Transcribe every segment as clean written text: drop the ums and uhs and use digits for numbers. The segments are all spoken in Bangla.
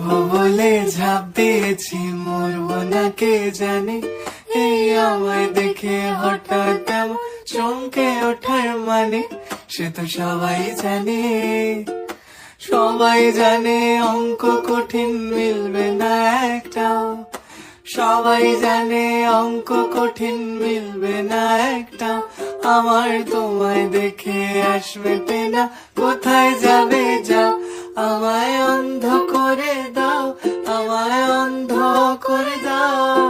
উড়বো বলে ঝাঁপ দিয়েছি, মরবো না কে জানে। এই আমায় দেখে হঠাৎ এমন চমকে ওঠার মানে, সে তো সবাই জানে। সবাই জানে অঙ্ক কঠিন মিলবে না একটাও, সবাই জানে অঙ্ক কঠিন মিলবে না একটাও। আমার তোমায় দেখে আসবে না, কোথায় যাবে যাও। আমায় অন্ধ করে দাও, আমায় অন্ধ করে দাও।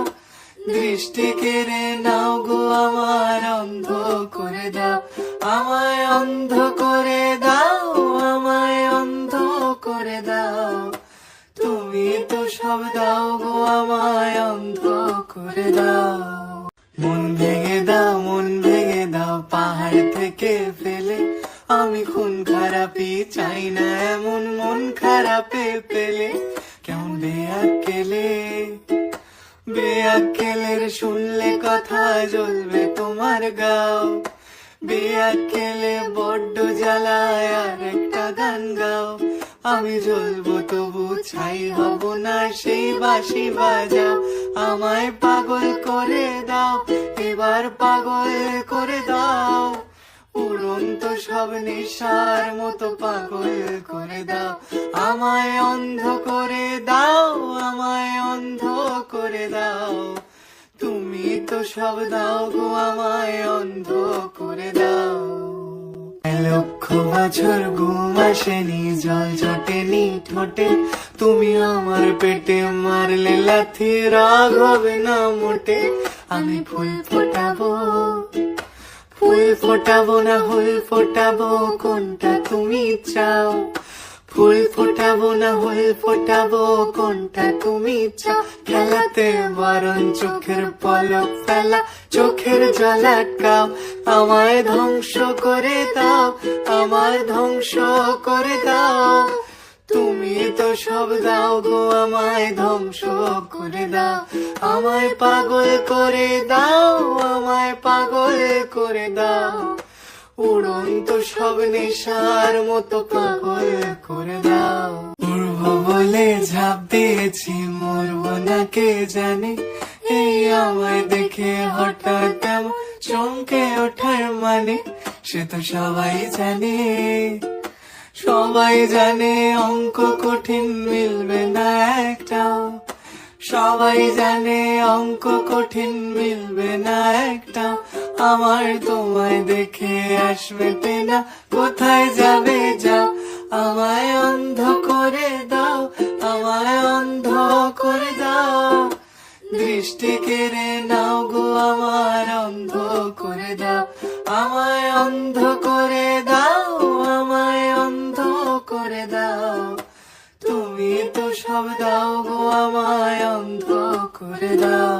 দৃষ্টি কেড়ে নাও গো আমার, অন্ধ করে দাও। আমায় অন্ধ করে দাও, আমায় অন্ধ করে দাও। তুমি তো সব দাও গো আমায়, অন্ধ করে দাও। মন ভেঙে দাও, মন ভেঙে দাও, পাহাড় থেকে ফেলে। আমি খুন খারাপি চাই না এমন মন খারাপে পেলে। কেমন বেয়াক্কেলে, বেয়াক্কেলের শুনলে কথা জ্বলবে তোমার গাও। বেয়াক্কেলে বড্ড জ্বালায়, আর একটা গান গাও। আমি জ্বলবো তবু ছাই হব না, সেই বাঁশি বাজাও। আমায় পাগল করে দাও, এবার পাগল করে দাও। উড়ন্ত সব নেশার মতো পাগল করে দাও। আমায় অন্ধ করে দাও, আমায় অন্ধ করে দাও। তুমি তো সব দাও গো আমায়, অন্ধ করে দাও। লক্ষ বছর ঘুম আসেনি, জল জটেনি ঠোঁটে। তুমি আমার পেটে মারলে লাথি, রাগ হবে না মোটে। আমি ফুল ফোটাবো, ফুল ফোটাবো না ফুল ফোটাবো, কোনটা তুমি চাও। ফুল ফোটাবো না ফুল ফোটাবো, কোনটা তুমি চাও। খেলাতে বারণ চোখের পলক ফেলা, চোখের জল আটকাও। আমায় ধ্বংস করে দাও, আমায় ধ্বংস করে দাও। তুমি তো সব দাও গো আমায়, ধ্বংস করে দাও। আমায় পাগল করে দাও, আমায় পাগল করে দাও। উড়ন্ত সব নেশার মতো পাগল করে দাও। উড়বো বলে ঝাঁপ দিয়েছি, মরবো না কে জানে। এই আমায় দেখে হঠাৎ এমন চমকে ওঠার মানে, সে তো সবাই জানে। সবাই জানে অঙ্ক কঠিন মিলবে না একটাও, সবাই জানে অঙ্ক কঠিন মিলবে না একটাও। আমার তোমায় দেখে আসবে না, কোথায় যাবে যাও। আমায় অন্ধ করে দাও, আমায় অন্ধ করে দাও। দৃষ্টি কেড়ে নাও গো আমার, অন্ধ করে দাও। আমায় অন্ধ করে দাও, আমায় অন্ধ করে দাও। তুমি তো সব দাও গো আমায়, অন্ধ করে দাও।